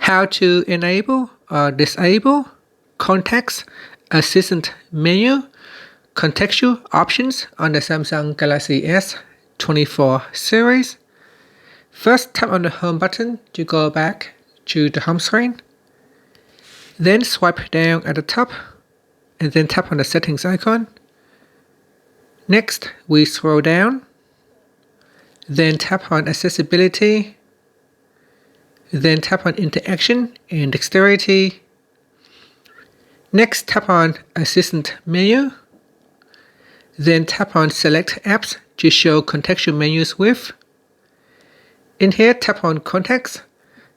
how to enable or disable context assistant menu contextual options on the Samsung Galaxy S24 series. First, tap on the home button to go back to the home screen. Then swipe down at the top and then tap on the settings icon. Next, we scroll down, then tap on accessibility, then tap on interaction and dexterity. Next, tap on assistant menu, then tap on select apps to show contextual menus with. In here, tap on context,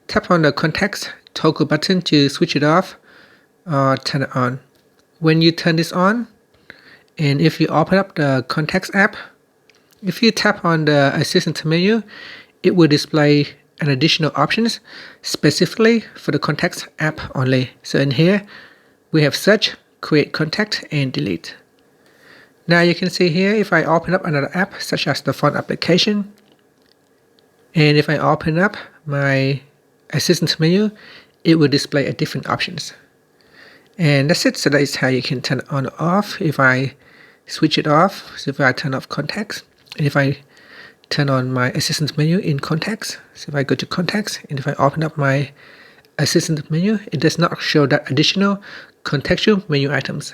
tap on the context toggle button to switch it off or turn it on. When you turn this on, and if you open up the Context app, if you tap on the Assistant menu, it will display an additional options specifically for the Context app only. So in here, we have search, create contact, and delete. Now you can see here, if I open up another app, such as the phone application, and if I open up my Assistant menu, it will display a different options. And that's it. So that is how you can turn it on or off. If I switch it off, so if I turn off context, and if I turn on my assistant menu in context, so if I go to context, and if I open up my assistant menu, it does not show that additional contextual menu items.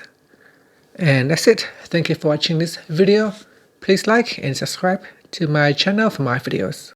And that's it. Thank you for watching this video. Please like and subscribe to my channel for more videos.